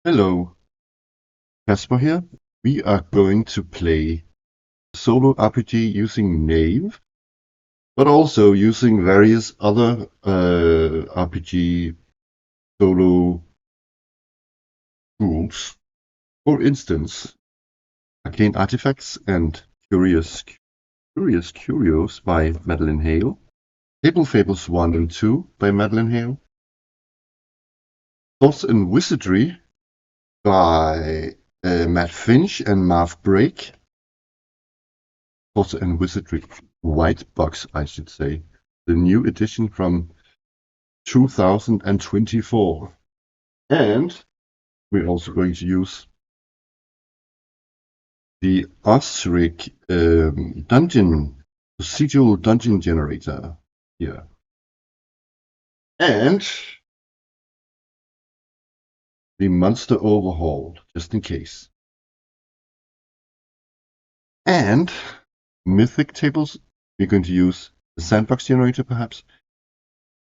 Hello, Casper here. We are going to play solo RPG using Knave, but also using various other RPG solo tools. For instance, Arcane Artifacts and Curios by Madeline Hale, Fables I and II by Madeline Hale, Thoughts in Wizardry by Matt Finch and Marv Brake. Also in Wizardry Whitebox, I should say, the new edition from 2024. And we're also going to use the Osric procedural dungeon generator here. And the Monster Overhaul, just in case. And Mythic tables, we're going to use the Sandbox Generator, perhaps.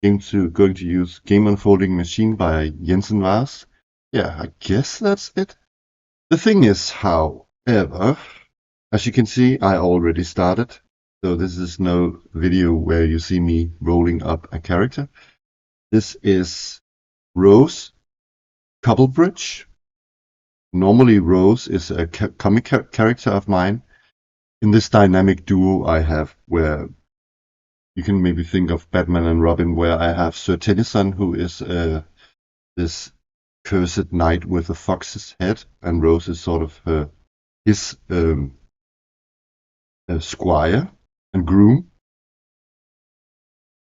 Going to use Game Unfolding Machine by Jensen Vars. Yeah, I guess that's it. The thing is, however, as you can see, I already started. So this is no video where you see me rolling up a character. This is Rose, Cobblebridge. Normally Rose is a comic character of mine. In this dynamic duo I have, where you can maybe think of Batman and Robin, where I have Sir Tennyson, who is this cursed knight with a fox's head, and Rose is sort of his squire and groom.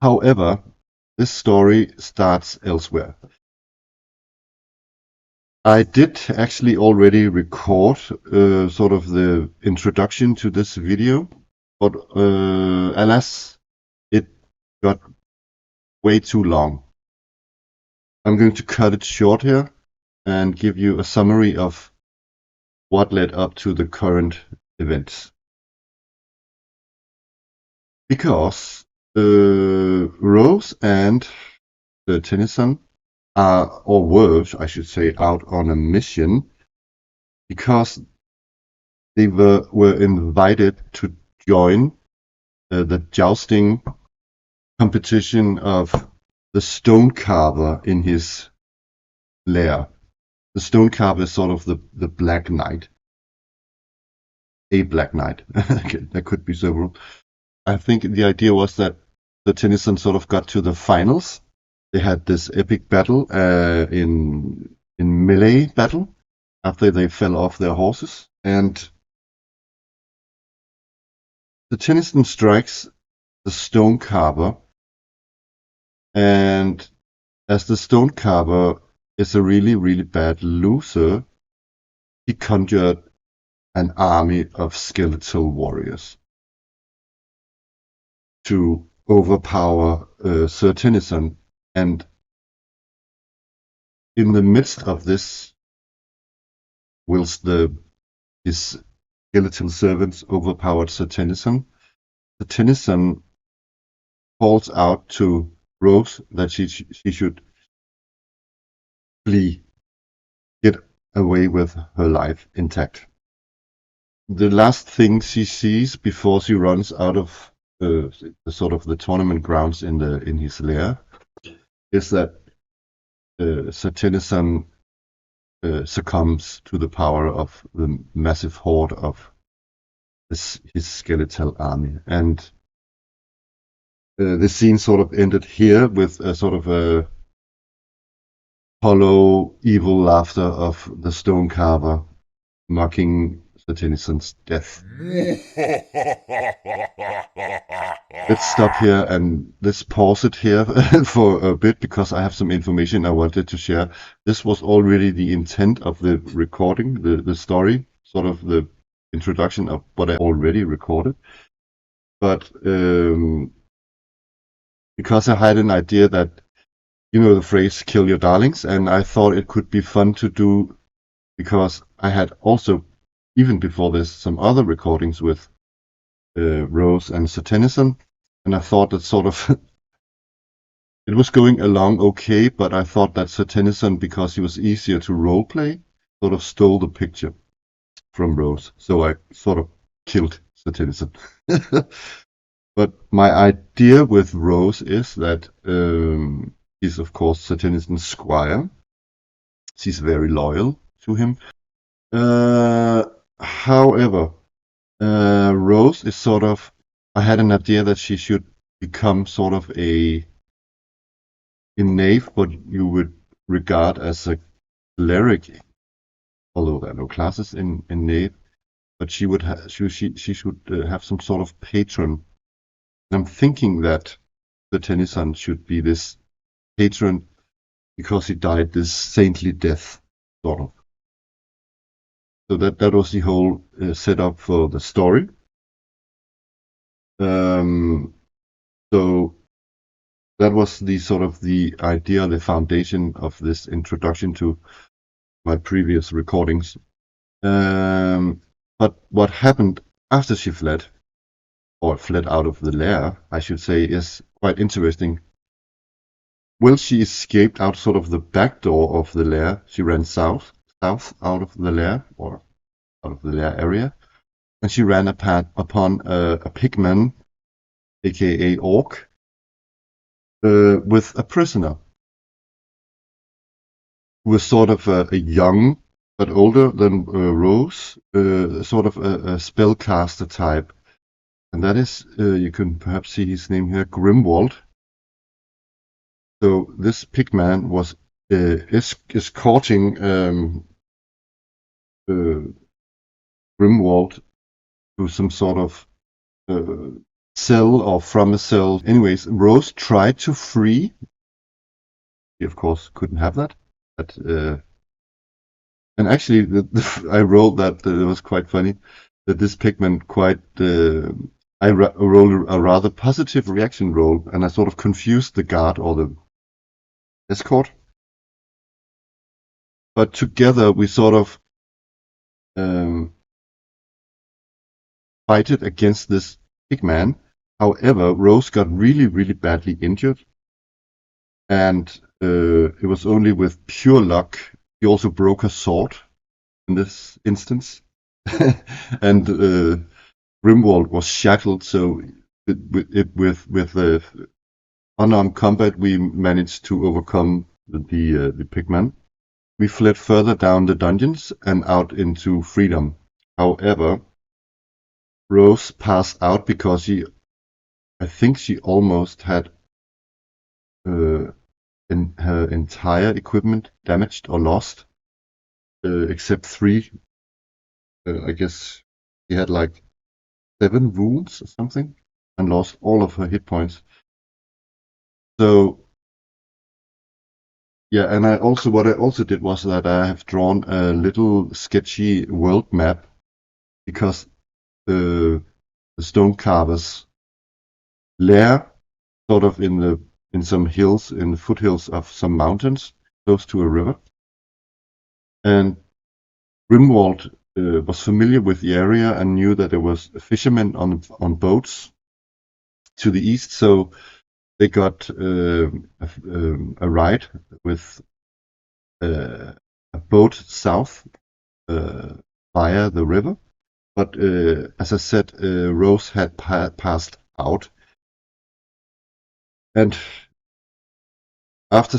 However, this story starts elsewhere. I did actually already record sort of the introduction to this video, but alas, it got way too long. I'm going to cut it short here and give you a summary of what led up to the current events. Because Rose and Tennyson are, or were, I should say, out on a mission because they were invited to join the jousting competition of the Stone Carver in his lair. The Stone Carver is sort of the Black Knight. A Black Knight. There could be several. I think the idea was that the Tennyson sort of got to the finals. They had this epic battle in melee battle after they fell off their horses, and the Tennyson strikes the Stone Carver, and as the Stone Carver is a really, really bad loser, he conjured an army of skeletal warriors to overpower Sir Tennyson. And in the midst of this, whilst his skeletal servants overpowered Sir Tennyson, Sir Tennyson calls out to Rose that she should flee, get away with her life intact. The last thing she sees before she runs out of sort of the tournament grounds in his lair is that Sir Tennyson succumbs to the power of the massive horde of his skeletal army. And the scene sort of ended here with a sort of a hollow, evil laughter of the Stone Carver mocking Sir Tennyson's death. Let's stop here and let's pause it here for a bit, because I have some information I wanted to share. This was already the intent of the recording, the story, sort of the introduction of what I already recorded. But because I had an idea that, you know, the phrase "kill your darlings," and I thought it could be fun to do, because I had also even before this, some other recordings with Rose and Sir Tennyson, and I thought that sort of it was going along okay, but I thought that Sir Tennyson, because he was easier to roleplay, sort of stole the picture from Rose. So I sort of killed Sir Tennyson. But my idea with Rose is that he's of course Sir Tennyson's squire. She's very loyal to him. However, Rose is sort of. I had an idea that she should become sort of a Knave, what you would regard as a cleric, although there are no classes in Knave. But she would she should have some sort of patron. And I'm thinking that the Tennyson should be this patron because he died this saintly death, sort of. So that was the whole setup for the story. So that was the sort of the idea, the foundation of this introduction to my previous recordings. But what happened after she fled, or fled out of the lair, I should say, is quite interesting. Well, she escaped out sort of the back door of the lair. She ran south out of the lair, or out of the lair area, and she ran upon a pigman, aka orc, with a prisoner who was sort of a young but older than Rose, sort of a spellcaster type. And that is, you can perhaps see his name here, Grimwald. So this pigman was escorting Grimwald to some sort of cell or from a cell. Anyways, Rose tried to free. She of course couldn't have that. But, and actually, I rolled that. It was quite funny that this pigman quite. I rolled a rather positive reaction roll, and I sort of confused the guard or the escort. But together we sort of fighted against this pigman. However, Rose got really, really badly injured, and it was only with pure luck. He also broke her sword in this instance, and Grimwald was shackled. So with unarmed combat, we managed to overcome the pigman. We fled further down the dungeons and out into freedom. However, Rose passed out because I think she almost had her entire equipment damaged or lost, except 3. I guess she had like 7 wounds or something, and lost all of her hit points. So yeah, and what I also did was that I have drawn a little sketchy world map, because the Stone Carver's lair, sort of in some hills, in the foothills of some mountains, close to a river. And Grimwald was familiar with the area and knew that there was fishermen on boats to the east, so they got a ride with a boat south via the river. But as I said, Rose had passed out, and after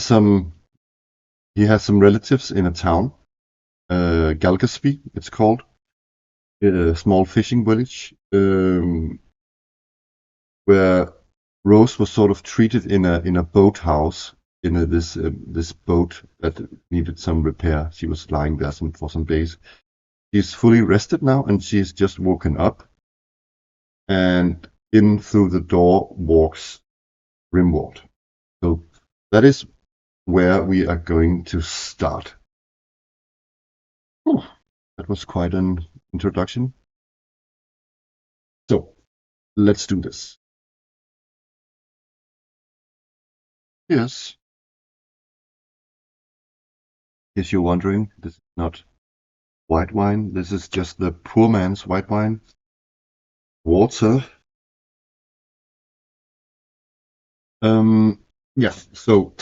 he has some relatives in a town, Galgasby, it's called, a small fishing village, where Rose was sort of treated in a boathouse, in this boat that needed some repair. She was lying there for some days. She's fully rested now, and she's just woken up. And in through the door walks Grimwald. So that is where we are going to start. Whew, that was quite an introduction. So let's do this. Yes. If you're wondering, this is not white wine. This is just the poor man's white wine. Water. Yes, so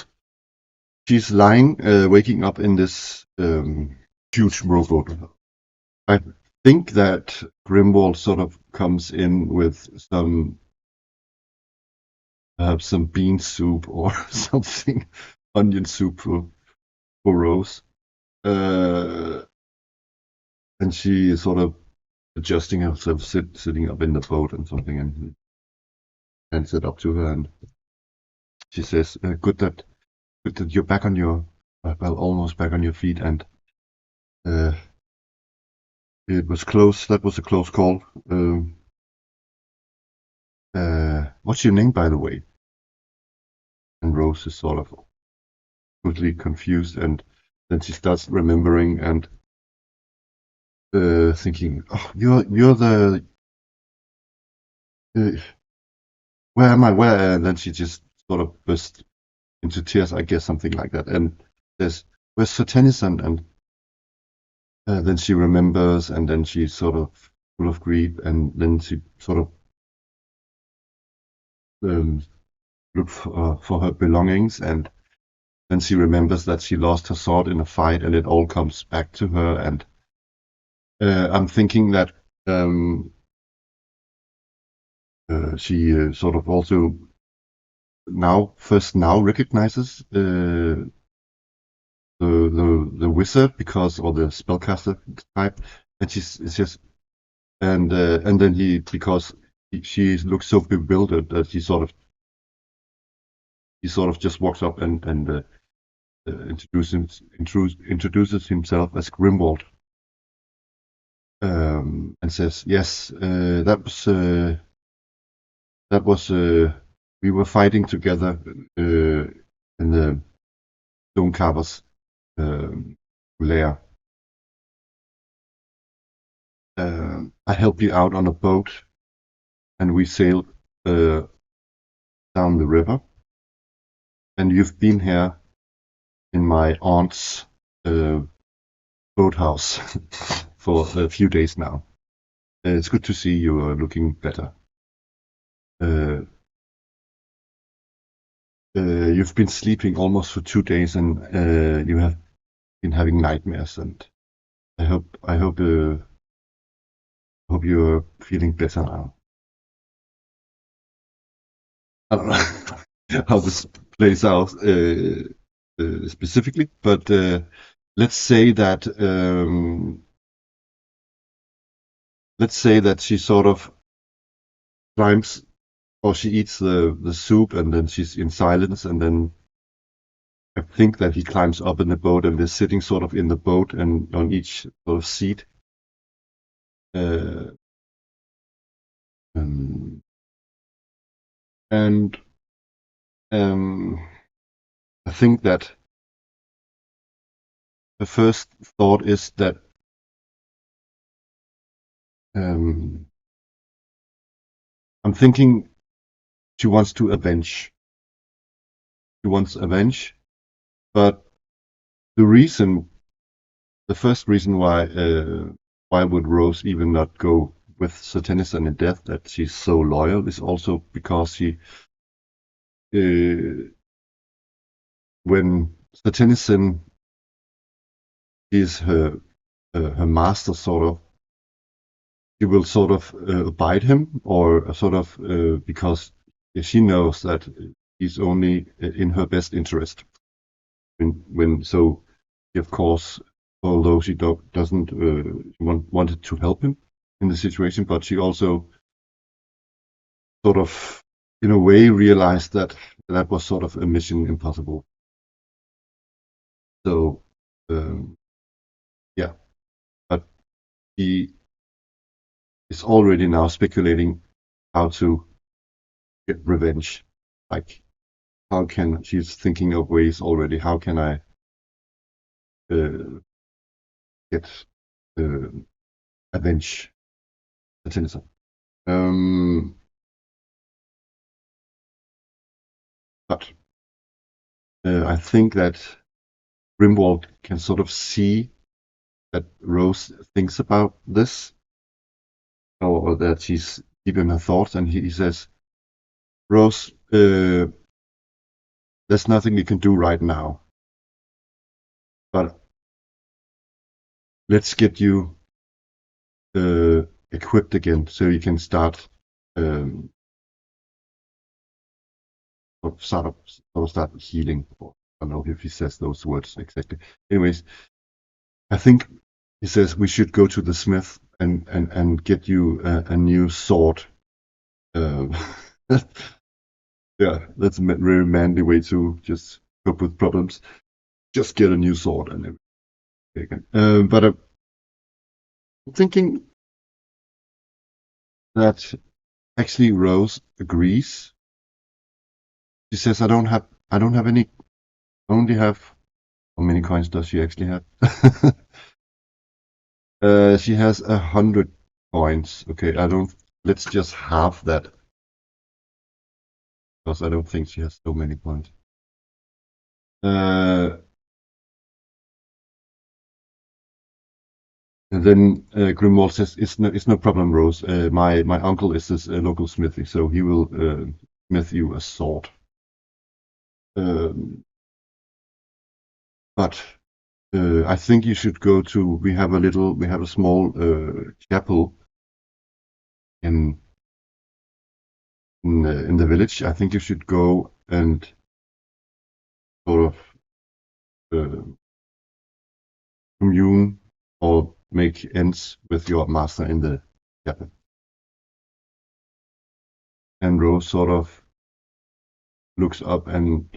she's lying, waking up in this huge rowboat. I think that Grimwald sort of comes in with perhaps some bean soup or something, onion soup for Rose. And she is sort of adjusting herself, sitting up in the boat and something, and hands it up to her, and she says, good that you're back on your, well, almost back on your feet, and uh, it was close. That was a close call. What's your name, by the way? And Rose is sort of totally confused, and then she starts remembering and thinking, "Oh, you're the uh, where am I? Where?" And then she just sort of bursts into tears, I guess, something like that, and says, "Where's Sir Tennyson?" And then she remembers, and then she's sort of full of grief, and then she sort of look for her belongings, and then she remembers that she lost her sword in a fight, and it all comes back to her. And I'm thinking that she sort of also now recognizes the wizard because, or the spellcaster type, and it's just and then because she looks so bewildered that he sort of just walks up and introduces himself as Grimwald, and says, "Yes, that was we were fighting together in the Stone Carver's lair. I helped you out on a boat, and we sailed down the river. And you've been here in my aunt's boathouse for a few days now. It's good to see you are looking better. You've been sleeping almost for 2 days, and you have been having nightmares. And I hope you're feeling better now." I don't know how this plays out specifically, but let's say that she sort of climbs, or she eats the soup, and then she's in silence, and then I think that he climbs up in the boat, and they're sitting sort of in the boat and on each sort of seat. Uh, um, and I think that the first thought is that I'm thinking she wants to avenge. She wants avenge, but the first reason why would Rose even not go with Sir Tennyson in death, that she's so loyal, is also because when Sir Tennyson is her master, sort of, she will sort of abide him, or sort of because she knows that he's only in her best interest. So of course, although she doesn't wanted to help him in the situation, but she also sort of, in a way, realized that that was sort of a mission impossible. So yeah, but he is already now speculating how to get revenge. Like, she's thinking of ways already. How can I get uh, avenge the Tennyson? But I think that Grimwald can sort of see that Rose thinks about this, or that she's deep in her thoughts, and he says, Rose, there's nothing you can do right now, but let's get you equipped again so you can start start healing. Or, I don't know if he says those words exactly. Anyways, I think he says we should go to the smith and get you a new sword. Yeah, that's a very manly way to just cope with problems. Just get a new sword and everything. But I'm thinking that actually Rose agrees. She says, I don't have any, I only have, how many coins does she actually have? She has 100 coins. Okay, let's just halve that. Because I don't think she has so many coins. And then Grimwald says, it's no problem, Rose. My uncle is this local smithy, so he will smith you a sword. But I think you should go to. We have a small chapel in the village. I think you should go and sort of commune or make ends with your master in the chapel. And Rose sort of looks up and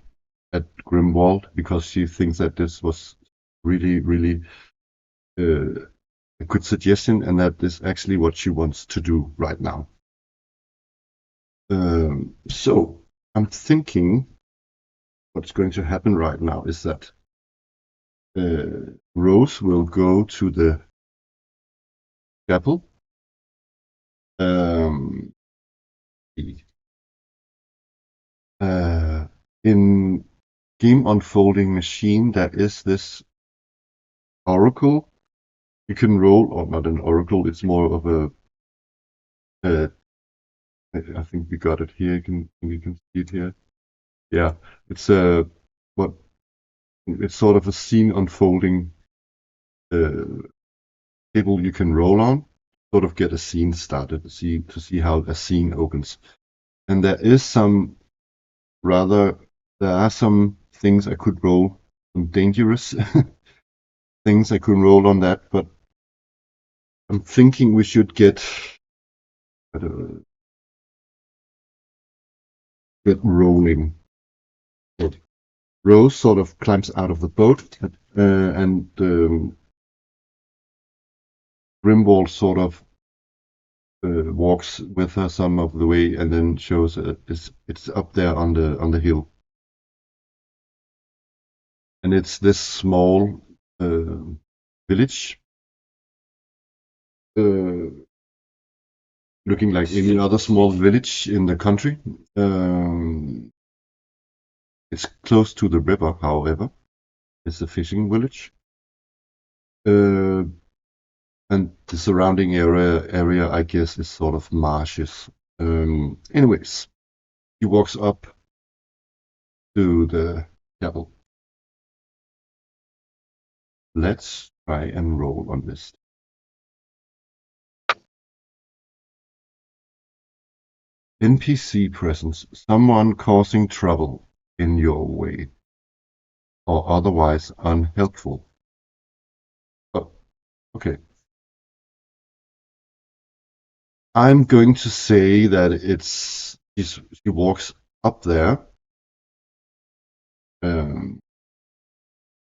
at Grimwald because she thinks that this was really, really a good suggestion, and that is actually what she wants to do right now. So I'm thinking what's going to happen right now is that Rose will go to the chapel. In Game Unfolding Machine, there is this oracle. You can roll, or not an oracle, it's more of a I think we got it here. You can see it here. Yeah, it's it's sort of a scene unfolding table you can roll on, sort of get a scene started, to see how a scene opens. And there are some things I could roll, some dangerous things I could roll on that, but I'm thinking we should get rolling. Rose sort of climbs out of the boat, and Grimwald sort of walks with her some of the way, and then shows it's up there on the hill, and it's this small village, looking like any other small village in the country. It's close to the river, however. It's a fishing village. And the surrounding area, I guess, is sort of marshes. Anyways, he walks up to the chapel. Let's try and roll on this. NPC presence. Someone causing trouble in your way, or otherwise unhelpful. Oh, okay. I'm going to say that she walks up there,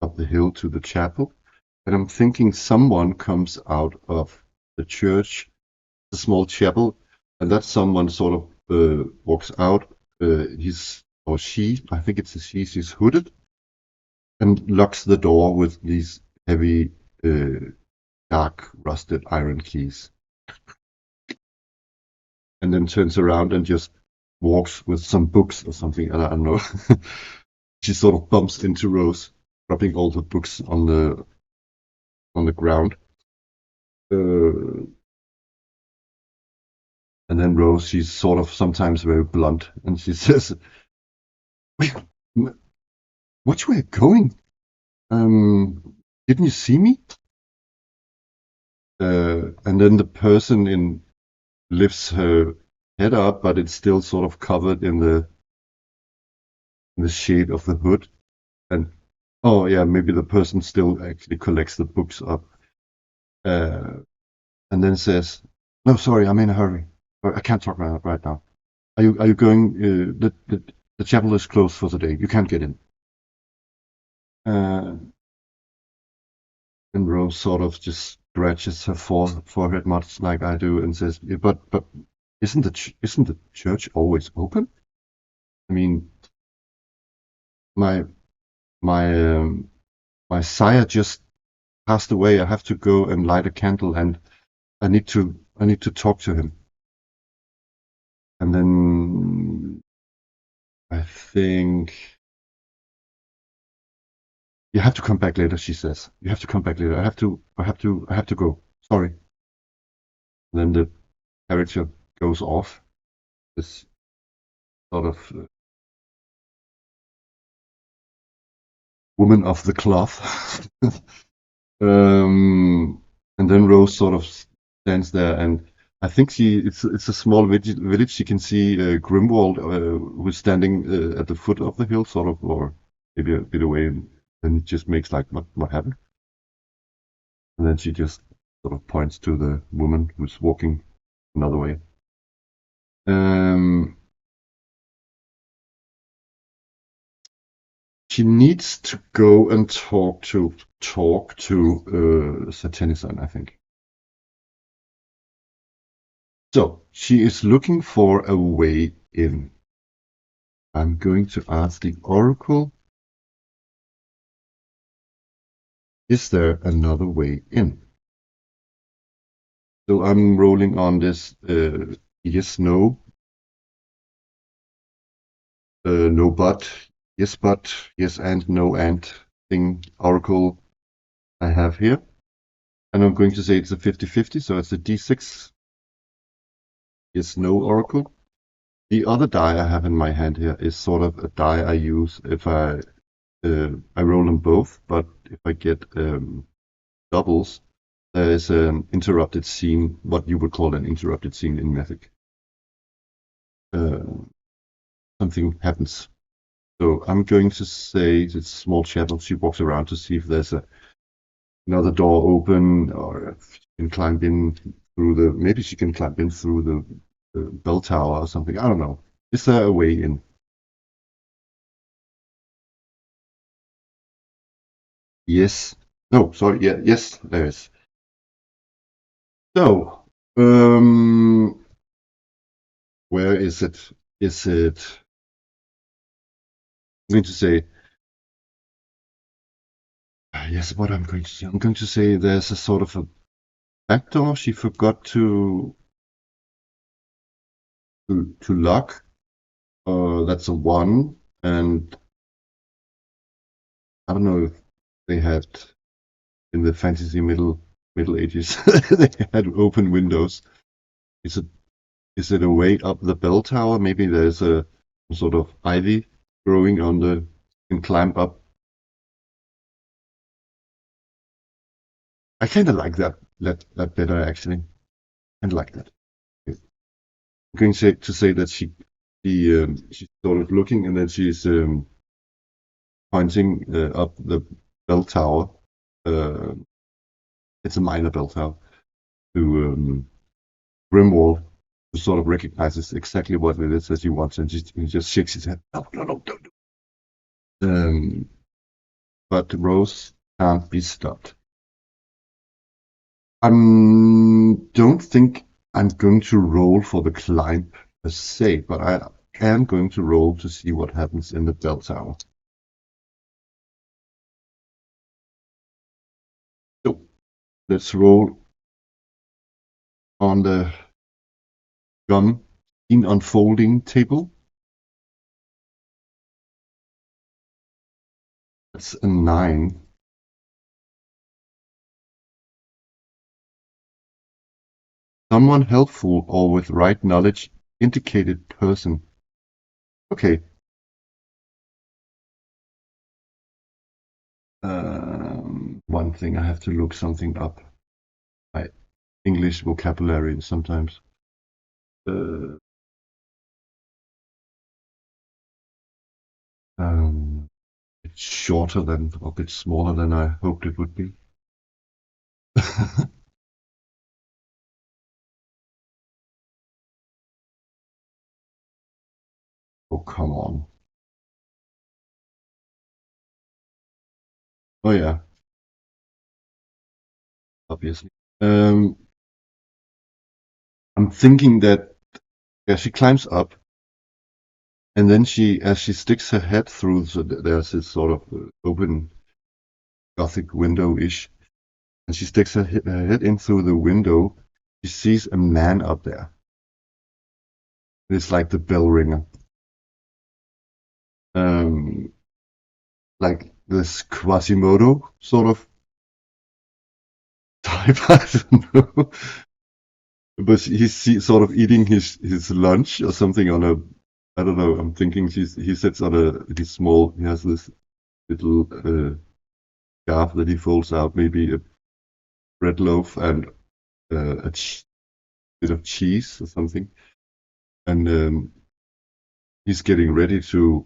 up the hill to the chapel, and I'm thinking someone comes out of the church, the small chapel, and that someone sort of walks out. He's or she, I think it's a she. She's hooded and locks the door with these heavy, dark, rusted iron keys. And then turns around and just walks with some books or something. I don't know. She sort of bumps into Rose, dropping all the books on the ground. And then Rose, she's sort of sometimes very blunt, and she says, "Wait, which way are you going? Didn't you see me?" And then the person in lifts her head up, but it's still sort of covered in the shade of the hood. And oh yeah, maybe the person still actually collects the books up. And then says, "No, sorry, I'm in a hurry. I can't talk right now. Are you going? The chapel is closed for the day. You can't get in." Uh, and Rose sort of just scratches her forehead much like I do and says, "Yeah, but isn't the church always open? I mean, my my my sire just passed away. I have to go and light a candle, and I need to talk to him." And then I think, "You have to come back later," she says. "You have to come back later. I have to go. Sorry." And then the character goes off. This sort of woman of the cloth. And then Rose sort of stands there, and I think it's a small village. She can see Grimwald, who's standing at the foot of the hill, sort of, or maybe a bit away, and it just makes like, what happened? And then she just sort of points to the woman who's walking another way. She needs to go and talk to Sir Tennyson, I think. So she is looking for a way in. I'm going to ask the Oracle, is there another way in? So I'm rolling on this yes, no, no, but, yes, and, no, and thing Oracle I have here. And I'm going to say it's a 50-50, so it's a D6 yes, no Oracle. The other die I have in my hand here is sort of a die I use if I roll them both, but if I get doubles, there is an interrupted scene, what you would call an interrupted scene in Mythic. Something happens. So I'm going to say it's a small chapel. She walks around to see if there's another door open, or if she can climb in through maybe she can climb in through the bell tower or something. I don't know. Is there a way in? Yes. No, sorry. Yeah, yes, there is. So, where is it? Is it? I'm going to say yes. What I'm going to say? I'm going to say there's a sort of a back door she forgot to lock. That's a one, and I don't know if they had in the fantasy Middle Ages they had open windows. Is it a way up the bell tower? Maybe there's a sort of ivy growing on the and climb up. I kind of like that better actually. And like that. I'm going to say that she's sort of looking, and then she's pointing up the bell tower. Uh, it's a minor bell tower to Grimwald, who sort of recognizes exactly what it is that he wants, and he just shakes his head. No, no, no, don't do. But Rose can't be stopped. I don't think I'm going to roll for the climb per se, but I am going to roll to see what happens in the bell tower. So let's roll on the gun in unfolding table. That's a 9. Someone helpful or with right knowledge, indicated person. Okay. One thing, I have to look something up. My English vocabulary sometimes. Uh, it's shorter than, or a bit smaller than I hoped it would be. Oh, come on. Oh, yeah, obviously. I'm thinking that, yeah, she climbs up, and then as she sticks her head through, so there's this sort of open Gothic window-ish, and she sticks her head in through the window. She sees a man up there. It's like the bell ringer. Like this Quasimodo sort of type, I don't know. But he's sort of eating his lunch or something on a, I don't know, I'm thinking he sits on he has this little scarf that he folds out, maybe a bread loaf and a bit of cheese or something. And he's getting ready to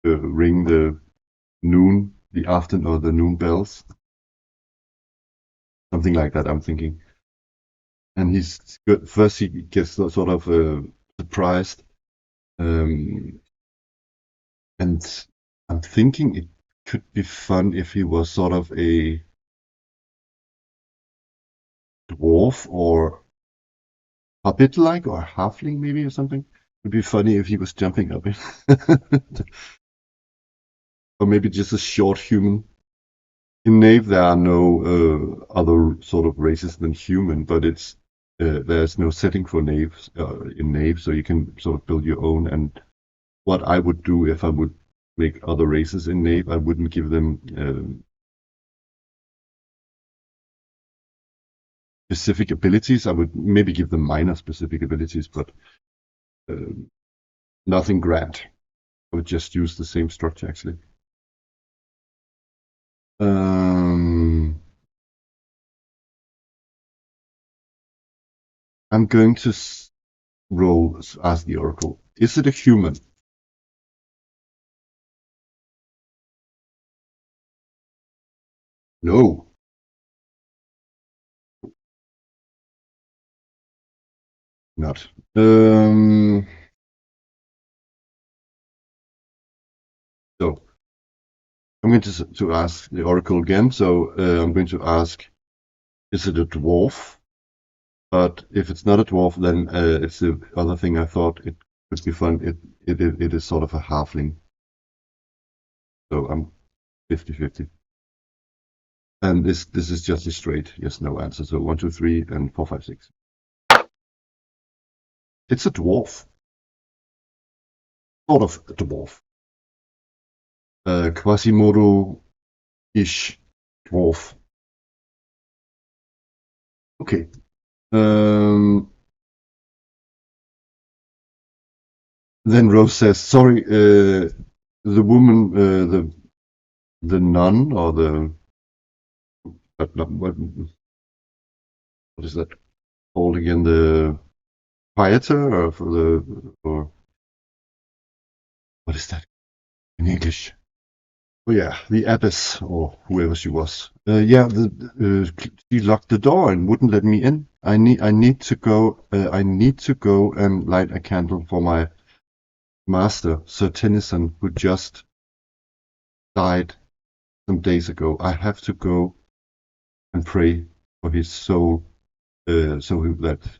ring the afternoon or the noon bells. Something like that, I'm thinking. And first he gets sort of surprised. And I'm thinking it could be fun if he was sort of a dwarf or puppet-like or halfling maybe or something. It would be funny if he was jumping up it. Or maybe just a short human. In Knave there are no other sort of races than human, but there's no setting for Knave in Knave, so you can sort of build your own. And what I would do if I would make other races in Knave, I wouldn't give them specific abilities. I would maybe give them minor specific abilities, but nothing grand. I would just use the same structure actually. I'm going to ask the Oracle. Is it a human? No. Not. So I'm going to ask the Oracle again. So I'm going to ask, is it a dwarf? But if it's not a dwarf, then it's the other thing I thought it could be fun. It is sort of a halfling. So I'm 50-50. And this is just a straight yes/no answer. So 1, 2, 3, and 4, 5, 6. It's a dwarf. Sort of a dwarf. Quasimodo-ish dwarf. Okay. Then Rose says, "Sorry, the woman, the nun, or what is that called again? The quieter, or what is that in English? Oh yeah, the abbess or whoever she was. Yeah, she locked the door and wouldn't let me in. I need to go. I need to go and light a candle for my master, Sir Tennyson, who just died some days ago. I have to go and pray for his soul, that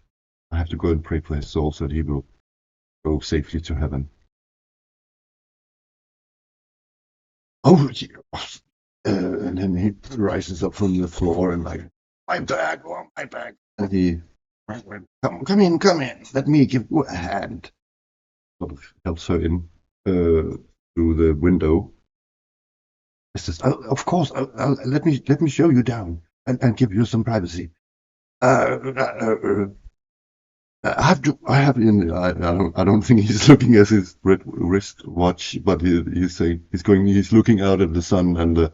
I have to go and pray for his soul so that he will go safely to heaven." Oh, and then he rises up from the floor and like, "My bag, oh, my bag." And he, come in, let me give you a hand. Sort of helps her in through the window. He says, "Of course, let me show you down and give you some privacy." I don't think he's looking at his wrist watch, but he's looking out at the sun and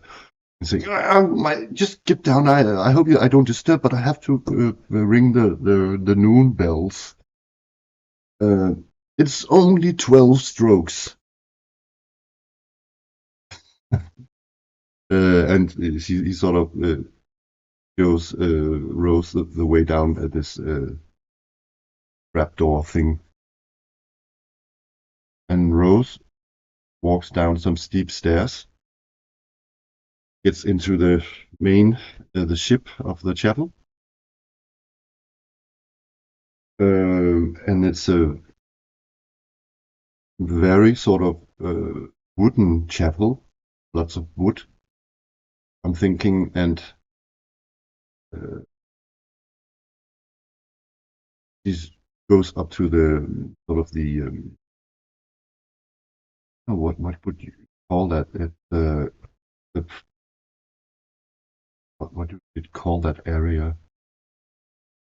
he's saying, just get down. I hope I don't disturb, but I have to ring the noon bells. It's only 12 strokes. And he sort of shows Rose the way down at this trapdoor thing. And Rose walks down some steep stairs, gets into the main, the ship of the chapel. And it's a very sort of wooden chapel, lots of wood, I'm thinking, and she goes up to the sort of the what would you call that? What do you call that area?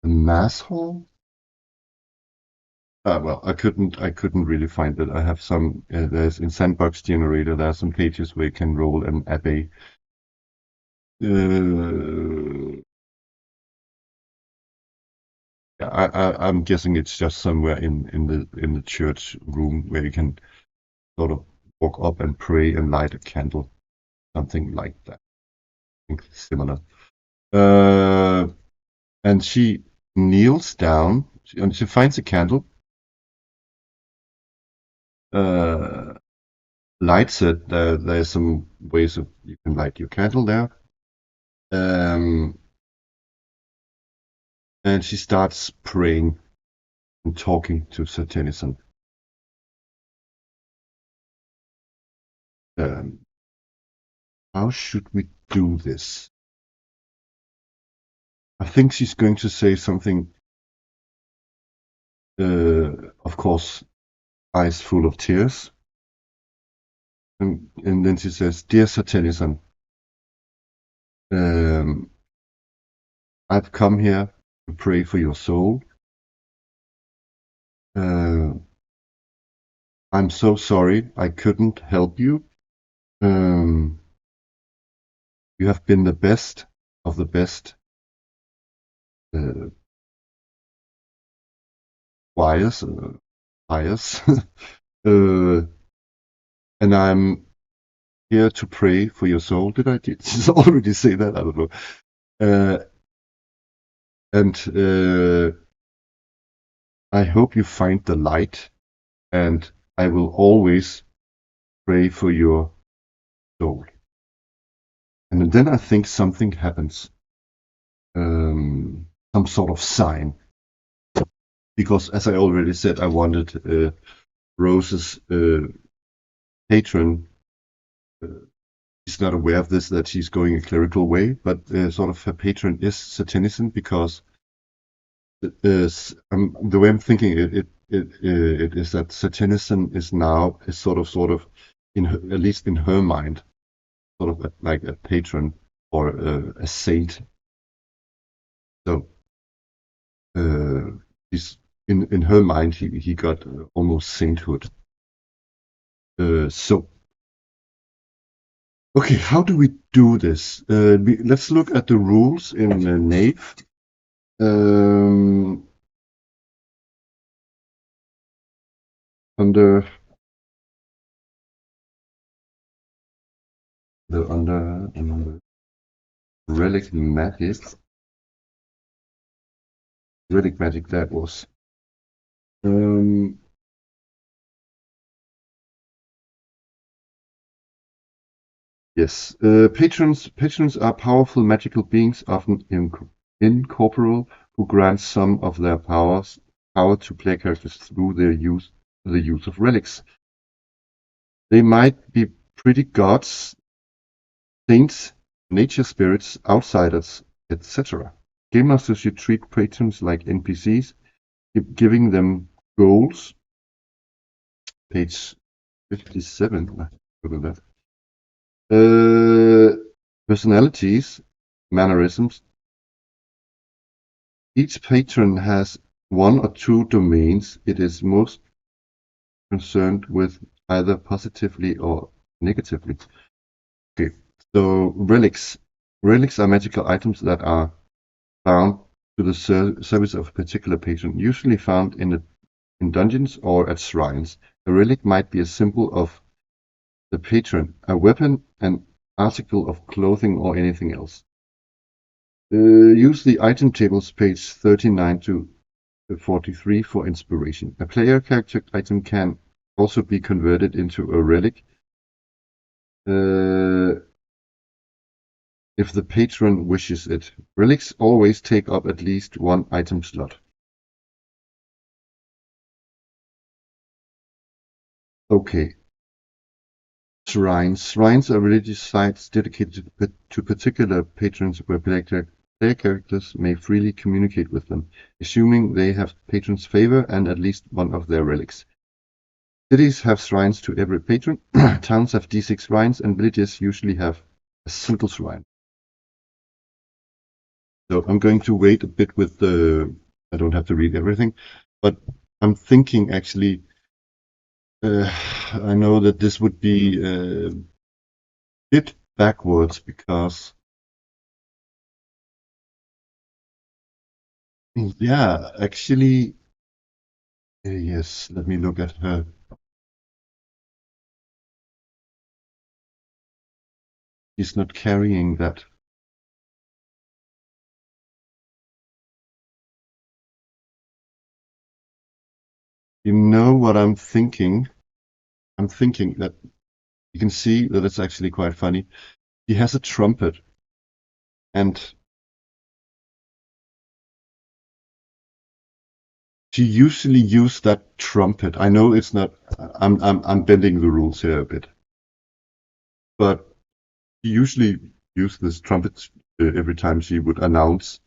The mass hall? Well, I couldn't really find it. I have some. There's in Sandbox Generator. There are some pages where you can roll an abbey. I'm guessing it's just somewhere in the church room where you can sort of walk up and pray and light a candle, something like that. I think similar. And she kneels down and she finds a candle. Lights it. There's some ways of you can light your candle there. And she starts praying and talking to Sir Tennyson. How should we do this? I think she's going to say something, of course, eyes full of tears. And then she says, "Dear Sir Tennyson, I've come here to pray for your soul. I'm so sorry I couldn't help you. You have been the best of the best squires, and I'm here to pray for your soul." Did I already say that? I don't know. And I hope you find the light, and I will always pray for your soul. And then I think something happens, some sort of sign. Because as I already said, I wanted Rose's patron. She's not aware of this, that she's going a clerical way, but sort of her patron is Sir Tennyson, because the way I'm thinking it is that Sir Tennyson is now sort of at least in her mind, sort of like a patron or a saint. So he's in her mind he got almost sainthood. So okay, how do we do this? Let's look at the rules in Knave. Under relic magic. Relic magic, that was. Yes, patrons are powerful magical beings, often incorporeal, who grant some of their power to player characters through the use of relics. They might be pretty gods, saints, nature spirits, outsiders, etc. Gamemasters should treat patrons like NPCs, giving them goals. Page 57. Look at that. Personalities, mannerisms, Each patron has one or two domains it is most concerned with, either positively or negatively. Okay, so relics. Relics are magical items that are found to the service of a particular patron, usually found in dungeons or at shrines. A relic might be a symbol of the patron, a weapon, an article of clothing, or anything else. Use the item tables page 39 to 43 for inspiration. A player character item can also be converted into a relic if the patron wishes it. Relics always take up at least one item slot. Okay. Shrines. Shrines are religious sites dedicated to particular patrons where player characters may freely communicate with them, assuming they have patrons' favor and at least one of their relics. Cities have shrines to every patron, towns have D6 shrines, and villages usually have a single shrine. So I'm going to wait a bit with the... I don't have to read everything, but I'm thinking actually, I know that this would be a bit backwards because, yeah, actually, yes, let me look at her. She's not carrying that. You know what I'm thinking? I'm thinking that you can see that it's actually quite funny. He has a trumpet, and she usually used that trumpet. I know it's not. I'm bending the rules here a bit, but she usually used this trumpet every time she would announce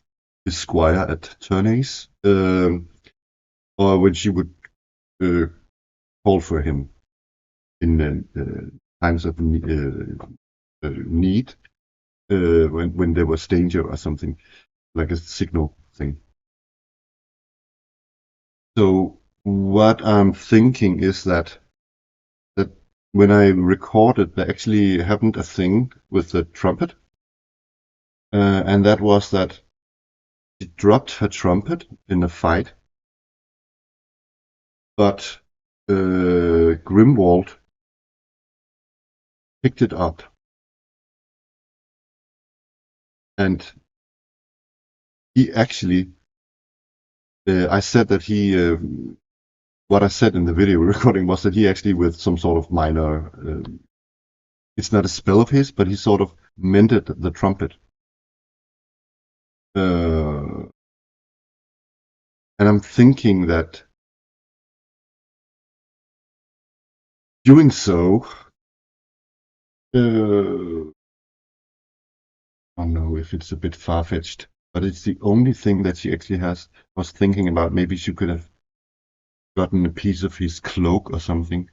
his squire at tourneys, or when she would uh, call for him in times of need, when there was danger or something, like a signal thing. So what I'm thinking is that when I recorded, there actually happened a thing with the trumpet, and that was that she dropped her trumpet in a fight, but Grimwald picked it up, and he actually, I said that he, what I said in the video recording was that he actually, with some sort of minor, it's not a spell of his, but he sort of mended the trumpet. And I'm thinking that doing so, I don't know if it's a bit far-fetched, but it's the only thing that she actually has. I was thinking about maybe she could have gotten a piece of his cloak or something.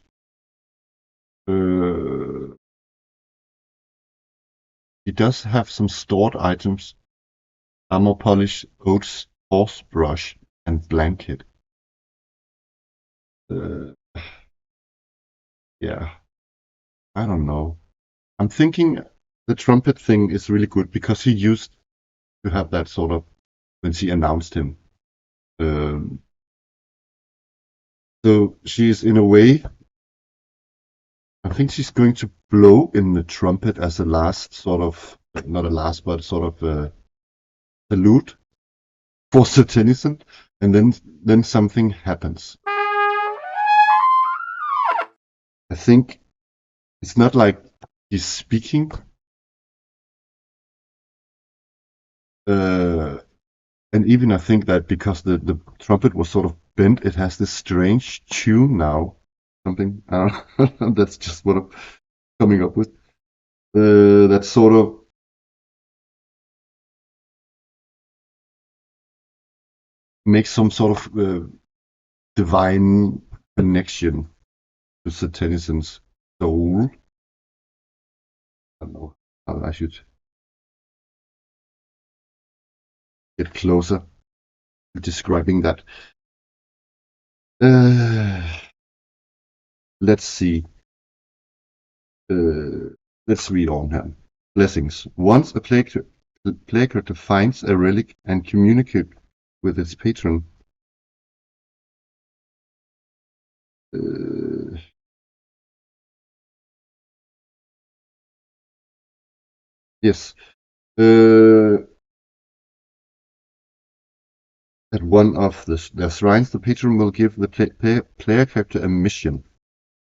He does have some stored items: armor polish, oats, horse brush, and blanket. Yeah, I don't know. I'm thinking the trumpet thing is really good because he used to have that sort of when she announced him. Um, so she's in a way, I think she's going to blow in the trumpet as a last sort of, not a last, but sort of a salute for Sir Tennyson, and then something happens. I think it's not like he's speaking. And even I think that because the trumpet was sort of bent, it has this strange tune now. Something, I don't know, that's just what I'm coming up with. That sort of makes some sort of divine connection to Sir Tennyson's soul. I don't know how I should get closer. describing that. Let's see. Let's read on here. Blessings. Once a player character finds a relic and communicates with its patron. Yes. At one of their shrines, the patron will give the player character a mission.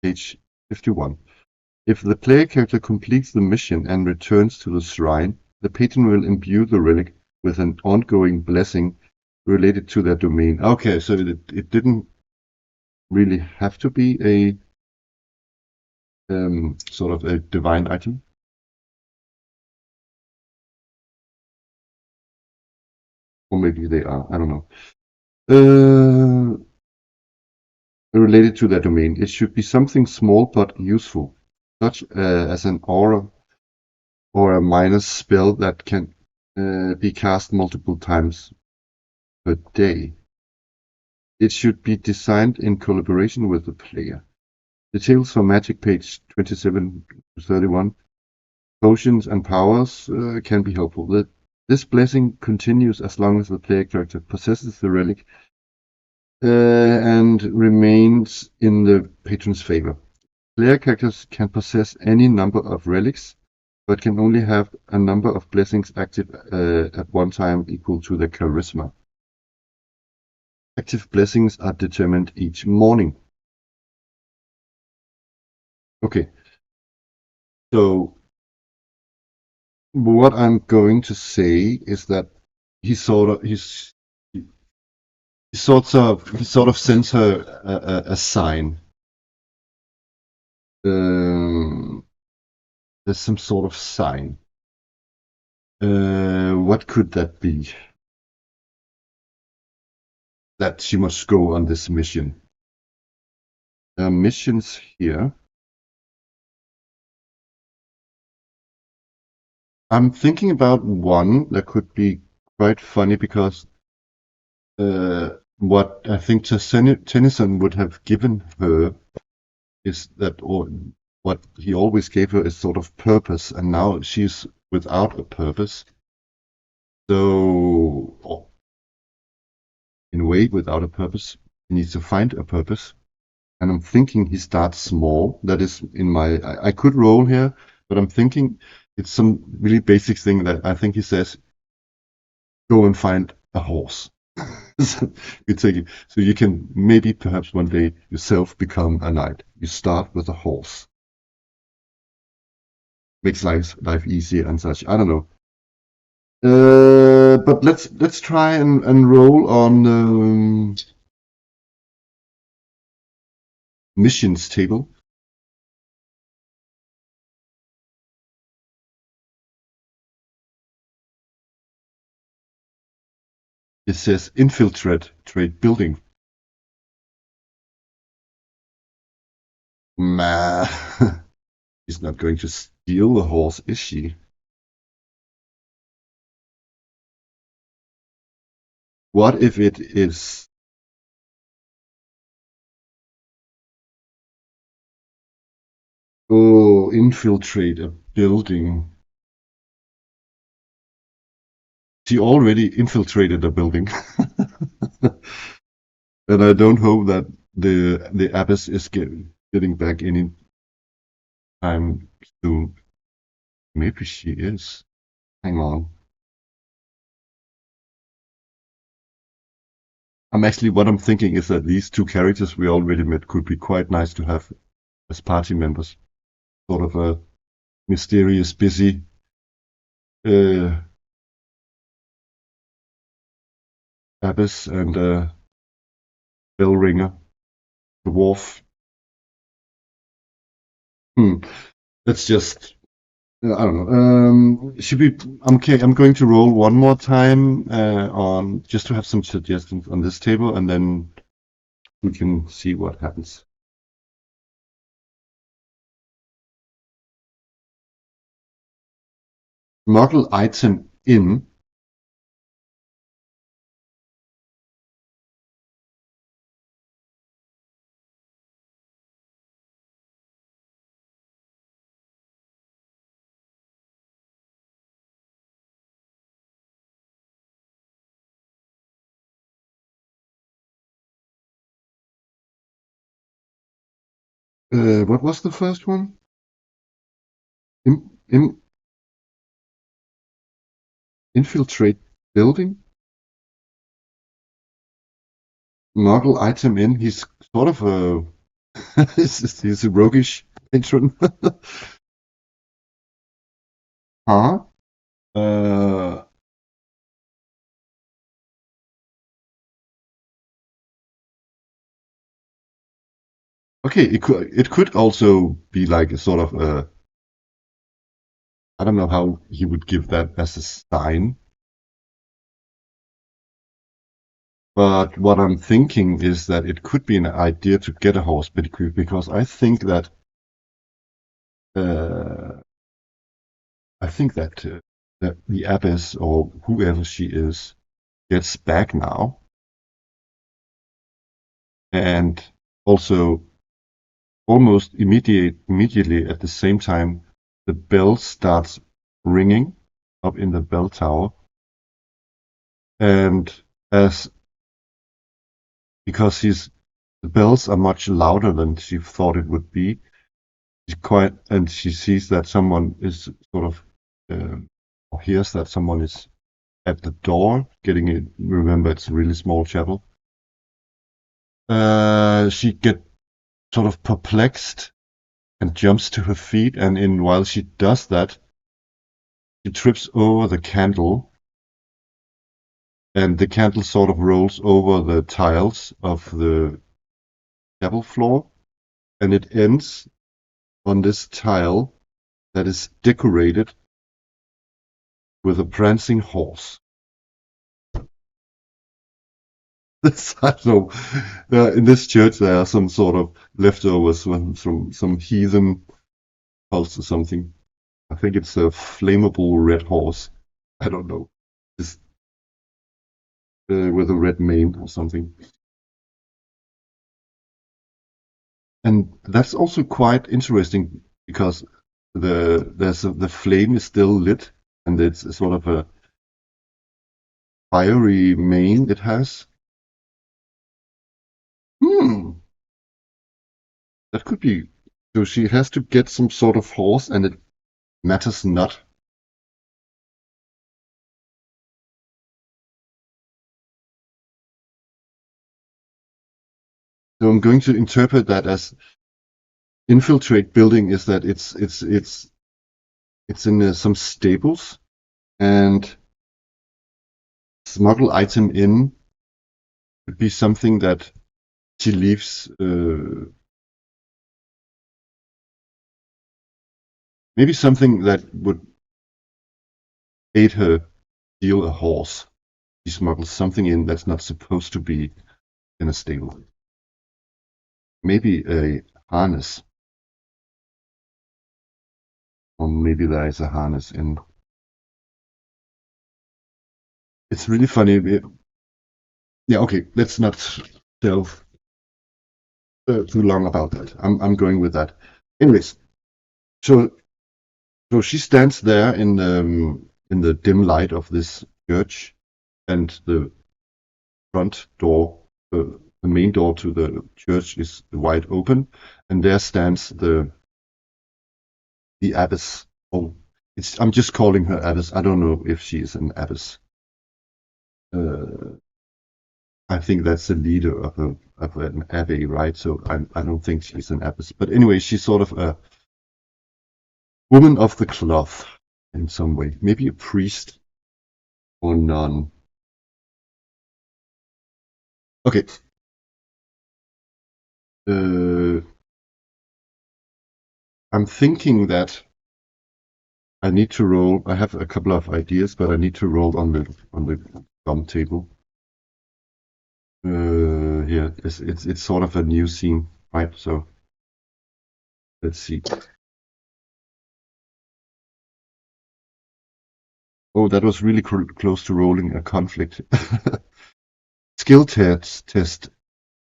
Page 51. If the player character completes the mission and returns to the shrine, the patron will imbue the relic with an ongoing blessing related to their domain. Okay, so it didn't really have to be a sort of a divine item. Or maybe they are, I don't know. Related to their domain. It should be something small but useful, such as an aura or a minor spell that can be cast multiple times per day. It should be designed in collaboration with the player. Details for magic page 27 to 31. Potions and powers can be helpful. This blessing continues as long as the player character possesses the relic and remains in the patron's favor. Player characters can possess any number of relics, but can only have a number of blessings active at one time equal to their charisma. Active blessings are determined each morning. Okay. So what I'm going to say is that he sort of sends her a sign. There's some sort of sign. What could that be? That she must go on this mission. There are missions here. I'm thinking about one that could be quite funny because what I think Tennyson would have given her is that, or what he always gave her is sort of purpose, and now she's without a purpose. So, in a way, without a purpose, he needs to find a purpose. And I'm thinking he starts small. That is in my. I could roll here, but I'm thinking it's some really basic thing that I think he says, go and find a horse. So you take it. So you can maybe perhaps one day yourself become a knight. You start with a horse. Makes life easier and such. I don't know. But let's try and roll on missions table. It says infiltrate trade building. Nah, she's not going to steal the horse, is she? What if it is? Oh, infiltrate a building. She already infiltrated a building. And I don't hope that the abbess is getting back any time soon. Maybe she is. Hang on. What I'm thinking is that these two characters we already met could be quite nice to have as party members. Sort of a mysterious, busy abbess and a bell ringer, dwarf. Let's just I don't know. Should we? Okay, I'm going to roll one more time on just to have some suggestions on this table, and then we can see what happens. Smuggle item in. What was the first one? In infiltrate building? Smuggle item in. He's sort of a he's a roguish patron. Huh? Uh, okay, it could also be like a sort of a, I don't know how he would give that as a sign, but what I'm thinking is that it could be an idea to get a horse because uh, I think that the abbess or whoever she is gets back now, and also almost immediately at the same time, the bell starts ringing up in the bell tower, and as because the bells are much louder than she thought it would be, and she sees that someone is sort of or hears that someone is at the door getting it. Remember, it's a really small chapel. She get sort of perplexed and jumps to her feet, and while she does that, she trips over the candle, and the candle sort of rolls over the tiles of the chapel floor, and it ends on this tile that is decorated with a prancing horse. I don't know. In this church, there are some sort of leftovers from some heathen house or something. I think it's a flammable red horse. I don't know. Just with a red mane or something. And that's also quite interesting because the flame is still lit, and it's a sort of a fiery mane it has. Hmm, that could be. So she has to get some sort of horse, and it matters not. So I'm going to interpret that as infiltrate building is that it's in some stables, and smuggle item in could be something that she leaves. Maybe something that would aid her steal a horse. She smuggles something in that's not supposed to be in a stable. Maybe a harness, or maybe there is a harness in. It's really funny. Yeah, okay, let's not delve too long about that. I'm going with that. Anyways, so she stands there in the dim light of this church, and the front door, the main door to the church is wide open, and there stands the abbess. Oh, I'm just calling her abbess. I don't know if she is an abbess. Uh, I think that's the leader of an abbey, right? So I don't think she's an abbess. But anyway, she's sort of a woman of the cloth in some way. Maybe a priest or nun. Okay. Uh, I'm thinking that I need to roll. I have a couple of ideas, but I need to roll on the gum table. Here, it's sort of a new scene, right? So let's see. Oh, that was really close to rolling a conflict. Skill test.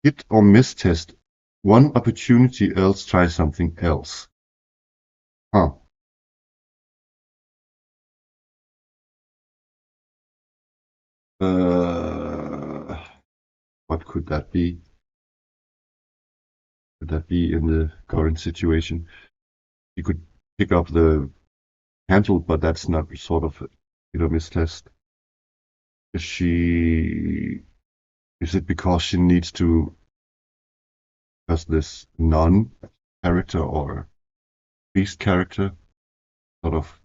Hit or miss test. One opportunity, else try something else. Huh. Uh, what could that be? Could that be in the current situation? You could pick up the handle, but that's not sort of a hit or miss test. Is it because she needs to has this nun character or beast character sort of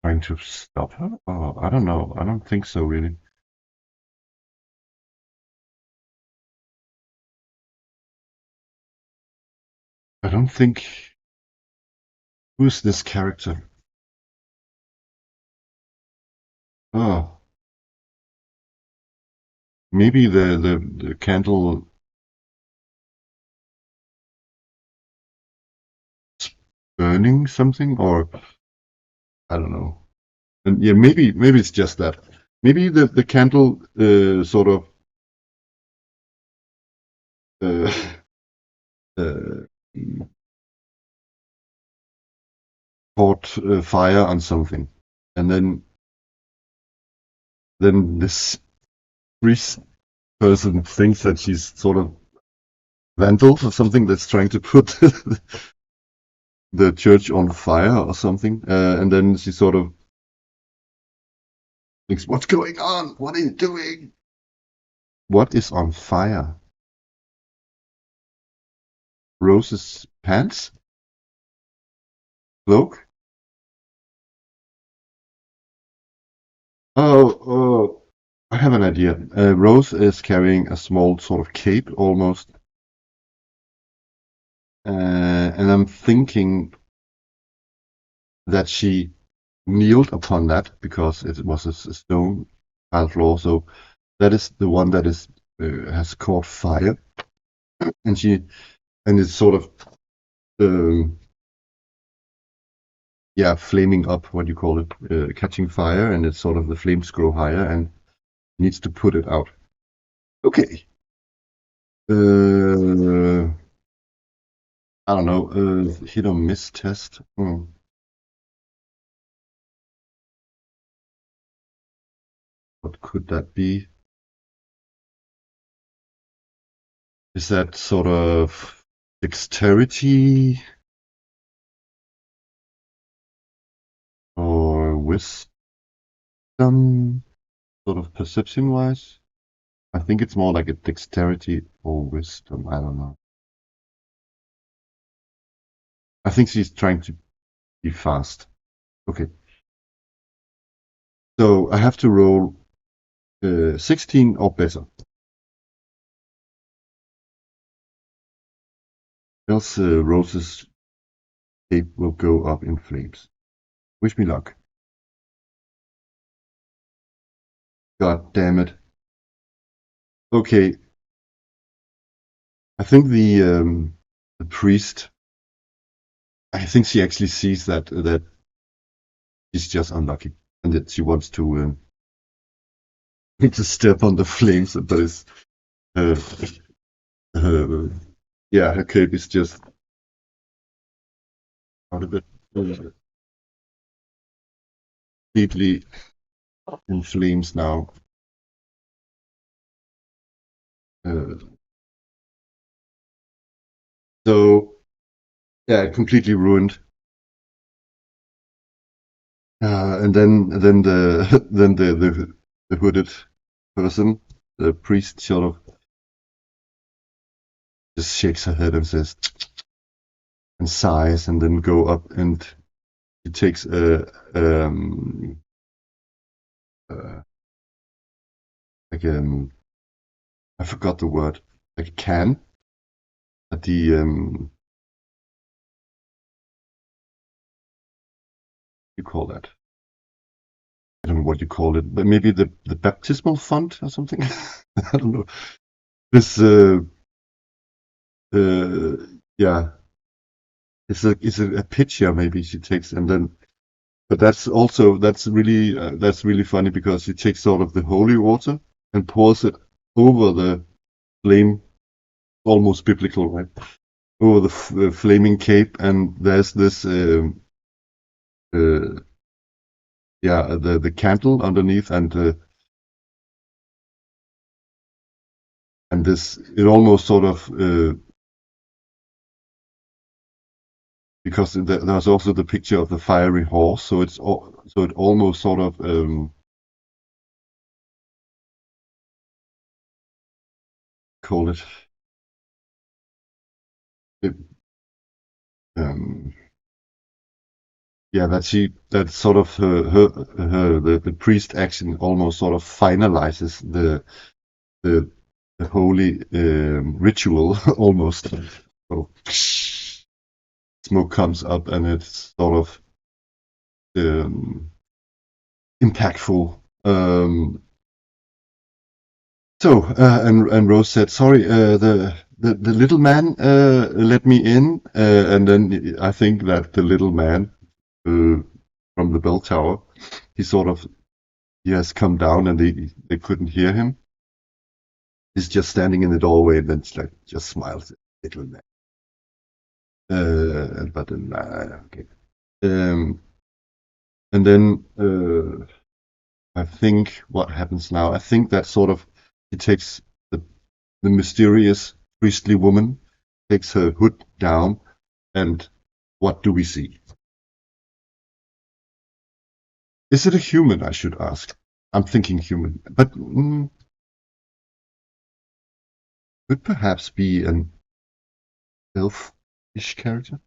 trying to stop her? Oh, I don't know. I don't think so, really. I don't think. Who's this character? Oh, maybe the candle burning something, or I don't know. And yeah, maybe it's just that. Maybe the candle sort of uh, uh, caught fire on something, and then this priest person thinks that she's sort of vandal or something that's trying to put the church on fire or something, and then she sort of thinks, "What's going on? What are you doing? What is on fire? Rose's pants? Cloak? Oh, I have an idea. Rose is carrying a small sort of cape almost. And I'm thinking that she kneeled upon that because it was a stone tile floor. So that is the one that is has caught fire, and it's sort of um, yeah, flaming up. What do you call it? Catching fire, and it's sort of the flames grow higher and needs to put it out. Okay. Uh, I don't know. Hit or miss test. What could that be? Is that sort of dexterity or wisdom, sort of perception wise? I think it's more like a dexterity or wisdom. I don't know. I think she's trying to be fast. Okay. So I have to roll 16 or better. Else Rose's cape will go up in flames. Wish me luck. God damn it. Okay. I think the priest. I think she actually sees that she's just unlucky, and that she wants to to step on the flames, but it's uh, uh, yeah, her cape is just out of it, completely in flames now. Uh, so yeah, completely ruined. And then the then the hooded person, the priest, sort of just shakes her head and says and sighs, and then go up and he takes uh like I forgot the word, like a can at the you call that? I don't know what you call it, but maybe the baptismal font or something. I don't know. This uh yeah, it's a picture maybe she takes, and then but that's really funny because she takes sort of the holy water and pours it over the flame, almost biblical, right? Over the flaming cape, and there's this uh, yeah, the candle underneath, and and it almost sort of because there's also the picture of the fiery horse, so it almost sort of call it, yeah, that sort of the priest action almost sort of finalizes the holy ritual almost. So smoke comes up and it's sort of impactful. And Rose said, "Sorry, the little man let me in," and then I think that the little man from the bell tower, he has come down and they couldn't hear him. He's just standing in the doorway and then just smiles at the little man. But then okay. And then I think what happens now, I think that sort of he takes the mysterious priestly woman, takes her hood down, and what do we see? Is it a human, I should ask? I'm thinking human, but could perhaps be an elf-ish character.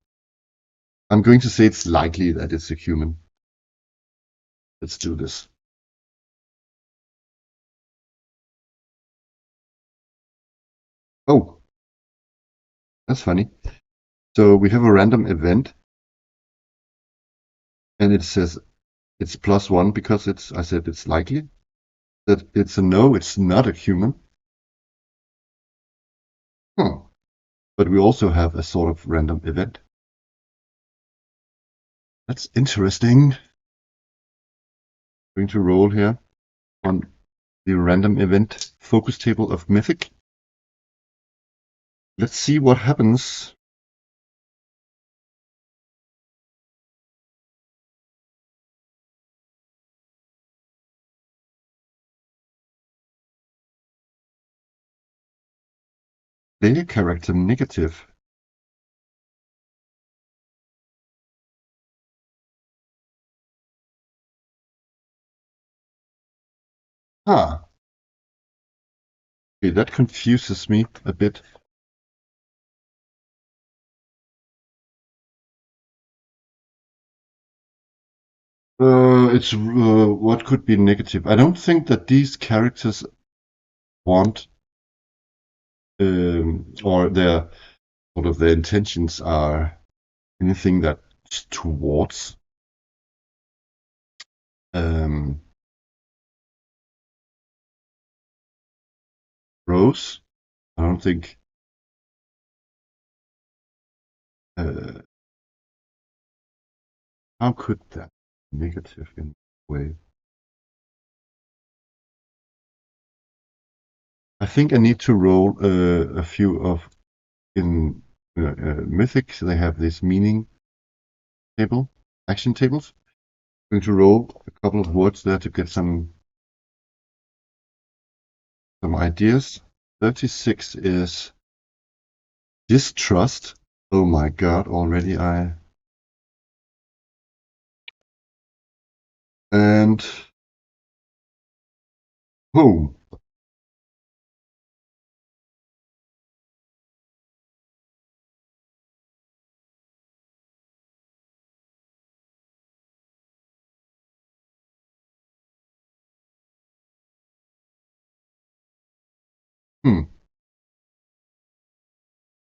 I'm going to say it's likely that it's a human. Let's do this. Oh, that's funny. So we have a random event, and it says it's +1 because I said it's likely. That it's a no, it's not a human. But we also have a sort of random event. That's interesting. I'm going to roll here on the random event focus table of Mythic. Let's see what happens. Player character negative. Ah. Okay, that confuses me a bit. It's what could be negative. I don't think that these characters want or their intentions are anything that's towards Rose. I don't think how could that be negative in a way? I think I need to roll a few of in Mythic. They have this meaning table, action tables. I'm going to roll a couple of words there to get some ideas. 36 is distrust. Oh my god, already and home.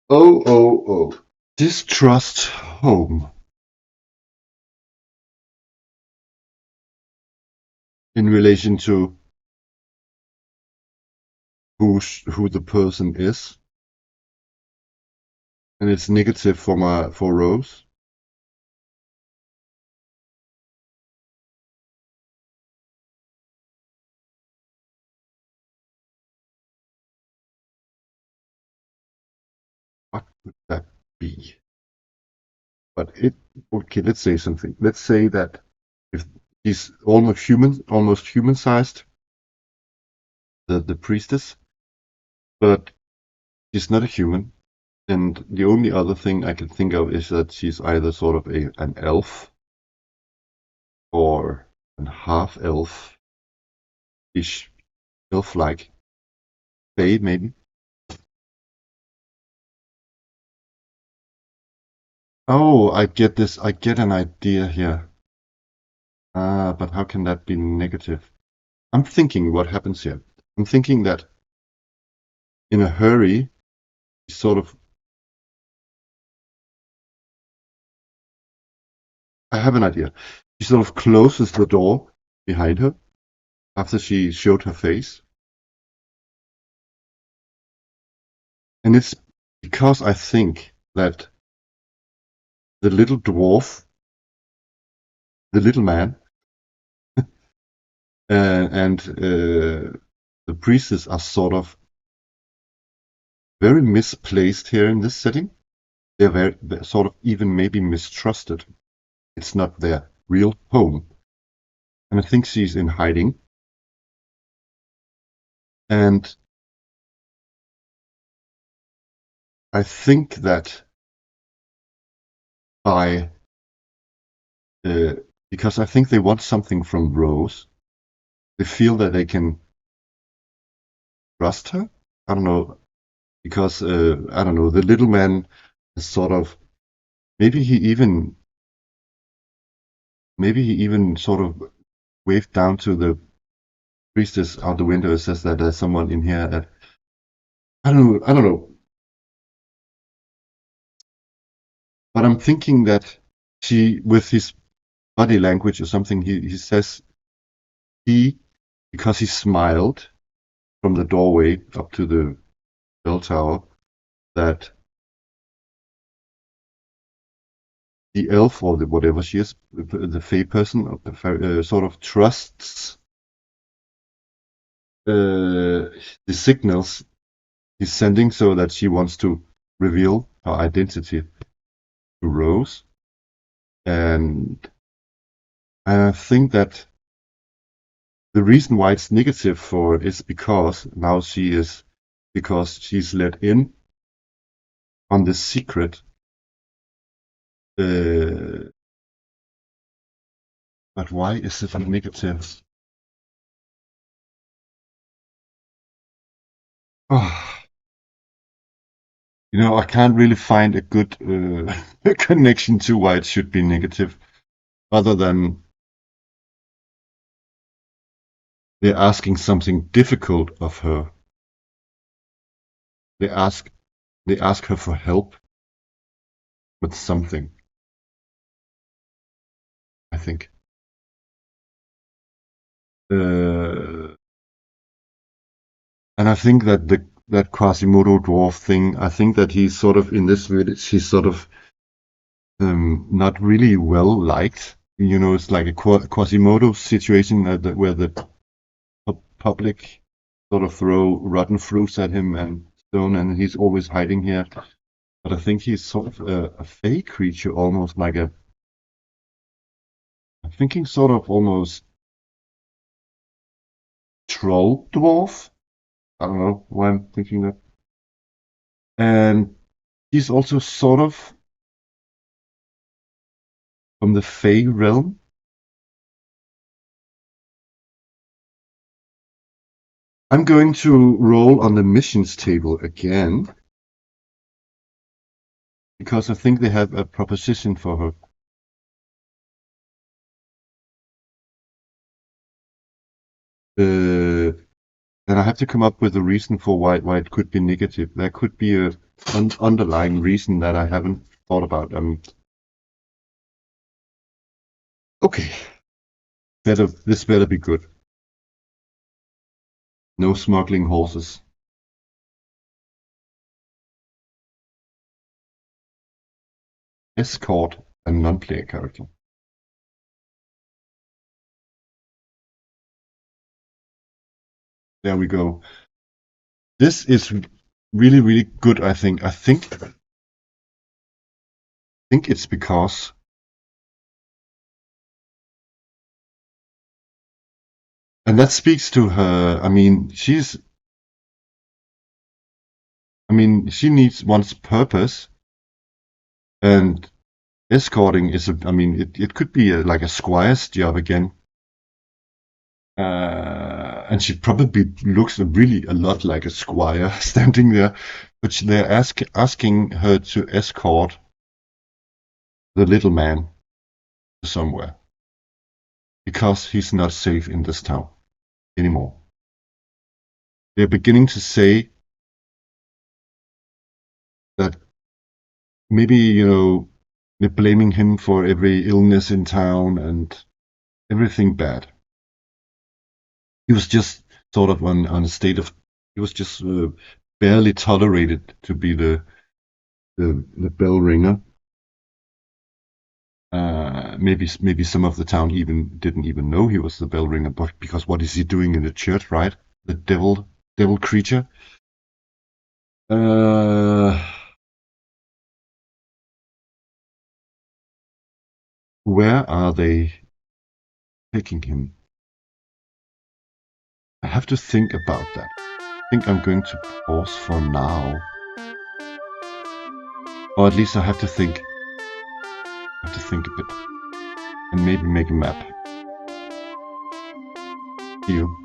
Oh. Distrust home. In relation to who the person is. And it's negative for Rose. What would that be? But okay, let's say something. Let's say that if he's almost human-sized, the priestess, but she's not a human. And the only other thing I can think of is that she's either sort of an elf or a half elf-ish, elf-like. Fae, maybe. Oh, I get this. I get an idea here. Ah, but how can that be negative? I'm thinking what happens here. I'm thinking that in a hurry, sort of. I have an idea. She sort of closes the door behind her after she showed her face. And it's because I think that the little dwarf, the little man, and the priestess are sort of very misplaced here in this setting. They're sort of even maybe mistrusted. It's not their real home. And I think she's in hiding. And I think that by because I think they want something from Rose. They feel that they can trust her. I don't know, because I don't know. The little man is sort of maybe he even sort of waved down to the priestess out the window and says that there's someone in here that I don't know. I don't know. But I'm thinking that she, with his body language or something, he says he, because he smiled from the doorway up to the bell tower, that the elf or the whatever she is, the fey person, sort of trusts the signals he's sending, so that she wants to reveal her identity to Rose. And I think that the reason why it's negative for her is because now because she's let in on the secret. But why is it negative? Oh, I can't really find a good connection to why it should be negative, other than they're asking something difficult of her. They ask her for help with something, I think. And I think that that Quasimodo dwarf thing, I think that he's sort of in this village, he's sort of not really well liked. It's like a Quasimodo situation where the public sort of throw rotten fruits at him and stone, and he's always hiding here. But I think he's sort of a fey creature, almost like I'm thinking sort of almost troll dwarf. I don't know why I'm thinking that. And he's also sort of from the fey realm. I'm going to roll on the missions table again, because I think they have a proposition for her. And I have to come up with a reason for why it could be negative. There could be a underlying reason that I haven't thought about. Okay, this better be good. No smuggling horses. Escort a non-player character. There we go. This is really, really good, I think. I think it's because and that speaks to her. I mean, she's I mean, she wants purpose, and escorting is I mean, it could be like a squire's job again. And she probably looks really a lot like a squire standing there, but they're asking her to escort the little man to somewhere because he's not safe in this town anymore. They're beginning to say that maybe, they're blaming him for every illness in town and everything bad. He was just sort of on a state of, he was just barely tolerated to be the bell ringer. Maybe some of the town didn't even know he was the bell ringer, but because what is he doing in the church, right? The devil creature. Where are they taking him? I have to think about that. I think I'm going to pause for now. Or at least I have to think. I have to think a bit. And maybe make a map. See you.